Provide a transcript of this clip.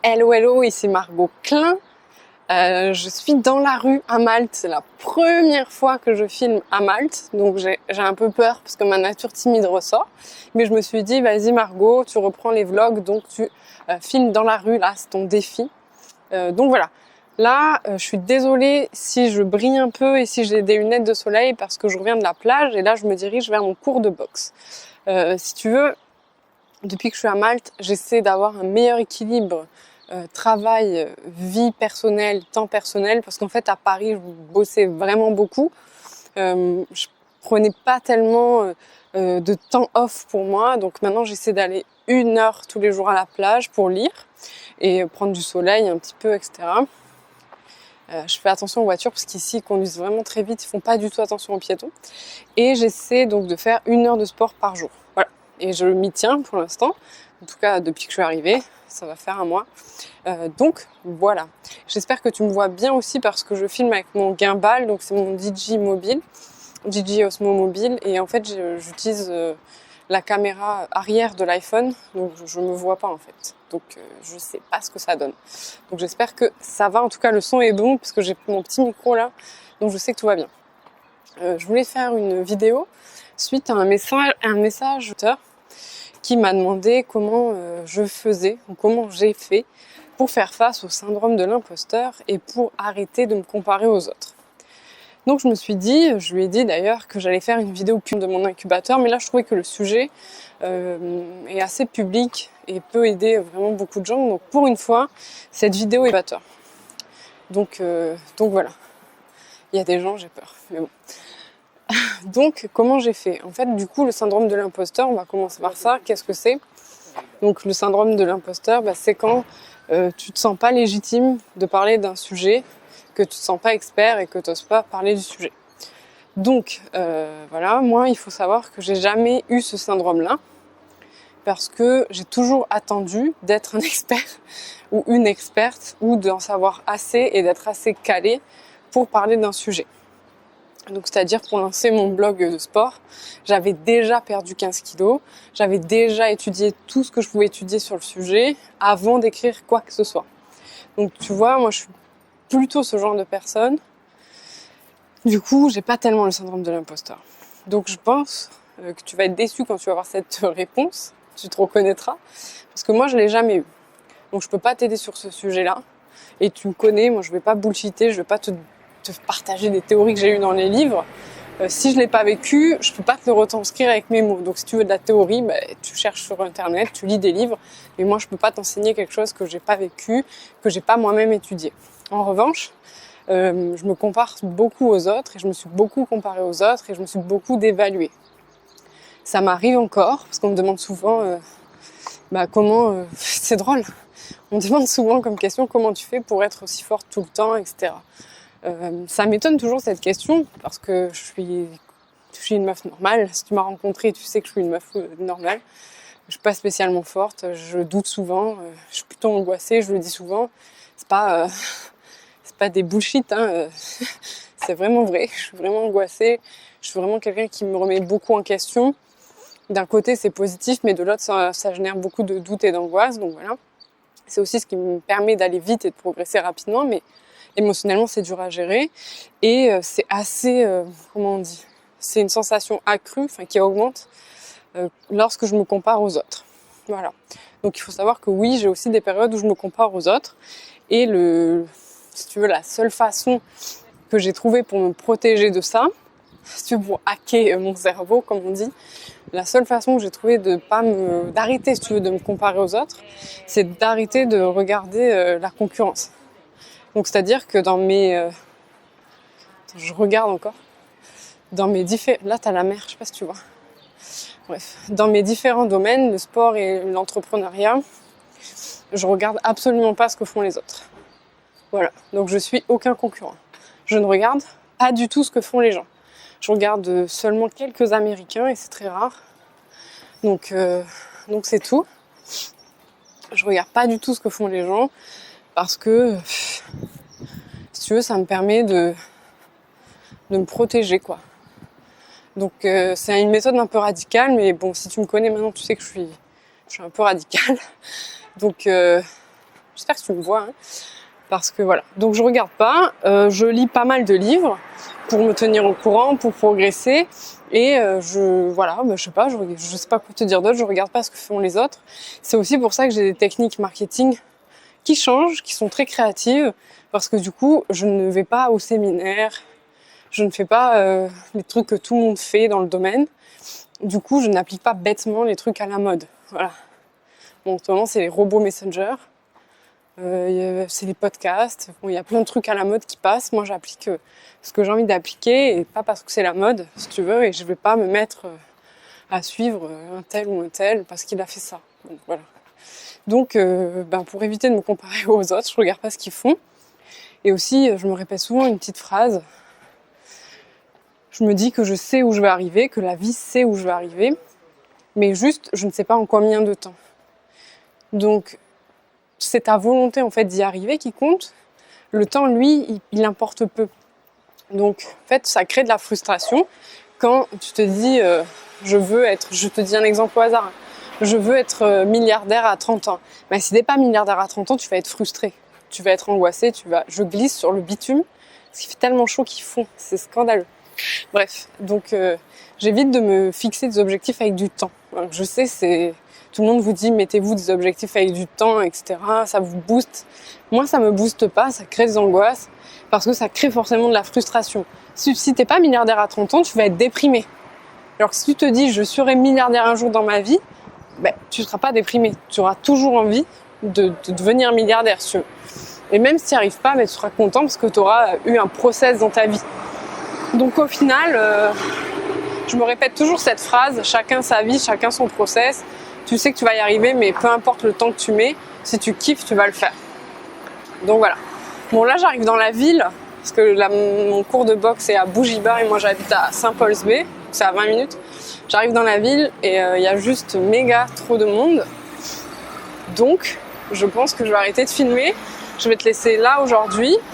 Hello, hello, ici Margot Klein. Je suis dans la rue à Malte. C'est la première fois que je filme à Malte, donc j'ai un peu peur parce que ma nature timide ressort. Mais je me suis dit, vas-y Margot, tu reprends les vlogs, donc tu filmes dans la rue, là, c'est ton défi. Donc voilà. Là, je suis désolée si je brille un peu et si j'ai des lunettes de soleil parce que je reviens de la plage et là, je me dirige vers mon cours de boxe. Si tu veux, depuis que je suis à Malte, j'essaie d'avoir un meilleur équilibre travail, vie personnelle, temps personnel, parce qu'en fait à Paris je bossais vraiment beaucoup. Je prenais pas tellement de temps off pour moi, donc maintenant j'essaie d'aller 1 heure tous les jours à la plage pour lire et prendre du soleil un petit peu, etc. Je fais attention aux voitures parce qu'ici ils conduisent vraiment très vite, ils font pas du tout attention aux piétons. Et j'essaie donc de faire 1 heure de sport par jour. Voilà. Et je m'y tiens pour l'instant. En tout cas, depuis que je suis arrivée, ça va faire un mois. Donc voilà. J'espère que tu me vois bien aussi parce que je filme avec mon gimbal. Donc c'est mon DJI mobile, DJI Osmo Mobile. Et en fait, j'utilise la caméra arrière de l'iPhone. Donc je me vois pas en fait. Donc je sais pas ce que ça donne. Donc j'espère que ça va. En tout cas, le son est bon parce que j'ai mon petit micro là. Donc je sais que tout va bien. Je voulais faire une vidéo suite à un message qui m'a demandé comment je faisais ou comment j'ai fait pour faire face au syndrome de l'imposteur et pour arrêter de me comparer aux autres. Donc je me suis dit, je lui ai dit d'ailleurs que j'allais faire une vidéo pub de mon incubateur, mais là je trouvais que le sujet est assez public et peut aider vraiment beaucoup de gens. Donc pour une fois, cette vidéo est incubateur. Donc voilà. Il y a des gens, j'ai peur, mais bon. Donc, comment j'ai fait? En fait, du coup, le syndrome de l'imposteur, on va commencer par ça. Qu'est-ce que c'est? Donc, le syndrome de l'imposteur, c'est quand tu te sens pas légitime de parler d'un sujet, que tu te sens pas expert et que tu n'oses pas parler du sujet. Donc, voilà, moi, il faut savoir que j'ai jamais eu ce syndrome-là parce que j'ai toujours attendu d'être un expert ou une experte ou d'en savoir assez et d'être assez calé pour parler d'un sujet. Donc, c'est-à-dire pour lancer mon blog de sport, j'avais déjà perdu 15 kilos, j'avais déjà étudié tout ce que je pouvais étudier sur le sujet avant d'écrire quoi que ce soit. Donc, tu vois, moi, je suis plutôt ce genre de personne. Du coup, j'ai pas tellement le syndrome de l'imposteur. Donc, je pense que tu vas être déçu quand tu vas avoir cette réponse, tu te reconnaîtras, parce que moi, je l'ai jamais eu. Donc, je peux pas t'aider sur ce sujet-là. Et tu me connais, moi, je vais pas bullshiter, je vais pas te partager des théories que j'ai eues dans les livres. Si je l'ai pas vécu, je peux pas te le retranscrire avec mes mots. Donc si tu veux de la théorie, tu cherches sur internet, tu lis des livres, mais moi je peux pas t'enseigner quelque chose que j'ai pas vécu, que j'ai pas moi-même étudié. En revanche, je me compare beaucoup aux autres et je me suis beaucoup comparée aux autres et je me suis beaucoup dévaluée. Ça m'arrive encore parce qu'on me demande souvent comment c'est drôle. On me demande souvent comme question comment tu fais pour être aussi forte tout le temps, etc. Ça m'étonne toujours cette question parce que je suis une meuf normale. Si tu m'as rencontrée, tu sais que je suis une meuf normale. Je suis pas spécialement forte, je doute souvent, je suis plutôt angoissée, je le dis souvent. C'est pas des bullshit, hein. C'est vraiment vrai. Je suis vraiment angoissée. Je suis vraiment quelqu'un qui me remet beaucoup en question. D'un côté, c'est positif, mais de l'autre, ça génère beaucoup de doutes et d'angoisse. Donc voilà. C'est aussi ce qui me permet d'aller vite et de progresser rapidement, mais émotionnellement, c'est dur à gérer et c'est assez, comment on dit, c'est une sensation accrue, qui augmente lorsque je me compare aux autres. Voilà. Donc il faut savoir que oui, j'ai aussi des périodes où je me compare aux autres et si tu veux, la seule façon que j'ai trouvée pour me protéger de ça, si tu veux, pour hacker mon cerveau, comme on dit, la seule façon que j'ai trouvé d'arrêter, si tu veux, de me comparer aux autres, c'est d'arrêter de regarder la concurrence. Donc c'est-à-dire que je regarde encore. Là, t'as la mer, je sais pas si tu vois. Bref, dans mes différents domaines, le sport et l'entrepreneuriat, je regarde absolument pas ce que font les autres. Voilà, donc je suis aucun concurrent. Je ne regarde pas du tout ce que font les gens. Je regarde seulement quelques Américains et c'est très rare. Donc c'est tout. Je regarde pas du tout ce que font les gens parce que, si tu veux, ça me permet de me protéger, quoi. Donc c'est une méthode un peu radicale, mais bon, si tu me connais maintenant, tu sais que je je suis un peu radicale. Donc j'espère que tu me vois, hein, parce que voilà. Donc je regarde pas, je lis pas mal de livres pour me tenir au courant, pour progresser. Et je sais pas, je sais pas quoi te dire d'autre, je regarde pas ce que font les autres. C'est aussi pour ça que j'ai des techniques marketing qui changent, qui sont très créatives, parce que du coup, je ne vais pas au séminaire, je ne fais pas les trucs que tout le monde fait dans le domaine. Du coup, je n'applique pas bêtement les trucs à la mode. Voilà. Bon, en ce moment, c'est les robots Messenger, c'est les podcasts. Bon, il y a plein de trucs à la mode qui passent. Moi, j'applique ce que j'ai envie d'appliquer et pas parce que c'est la mode, si tu veux. Et je vais pas me mettre à suivre un tel ou un tel parce qu'il a fait ça. Donc, voilà. Donc, pour éviter de me comparer aux autres, je regarde pas ce qu'ils font. Et aussi, je me répète souvent une petite phrase. Je me dis que je sais où je vais arriver, que la vie sait où je vais arriver, mais juste, je ne sais pas en combien de temps. Donc, c'est ta volonté en fait d'y arriver qui compte. Le temps, lui, il importe peu. Donc, en fait, ça crée de la frustration quand tu te dis, je te dis un exemple au hasard, je veux être milliardaire à 30 ans. Mais si t'es pas milliardaire à 30 ans, tu vas être frustré, tu vas être angoissé, je glisse sur le bitume, parce qu'il fait tellement chaud qu'il fond, c'est scandaleux. Bref, donc j'évite de me fixer des objectifs avec du temps. Alors, je sais, tout le monde vous dit mettez-vous des objectifs avec du temps, etc. Ça vous booste. Moi, ça me booste pas, ça crée des angoisses parce que ça crée forcément de la frustration. Si t'es pas milliardaire à 30 ans, tu vas être déprimé. Alors que si tu te dis je serai milliardaire un jour dans ma vie, tu seras pas déprimé. Tu auras toujours envie de devenir milliardaire. Et même si tu n'y arrives pas, tu seras content parce que tu auras eu un process dans ta vie. Donc au final, je me répète toujours cette phrase, chacun sa vie, chacun son process. Tu sais que tu vas y arriver, mais peu importe le temps que tu mets, si tu kiffes, tu vas le faire. Donc voilà. Bon là j'arrive dans la ville, parce que mon cours de boxe est à Bougiba et moi j'habite à Saint-Paul's-Bay, c'est à 20 minutes. J'arrive dans la ville et il y a juste méga trop de monde. Donc je pense que je vais arrêter de filmer. Je vais te laisser là aujourd'hui.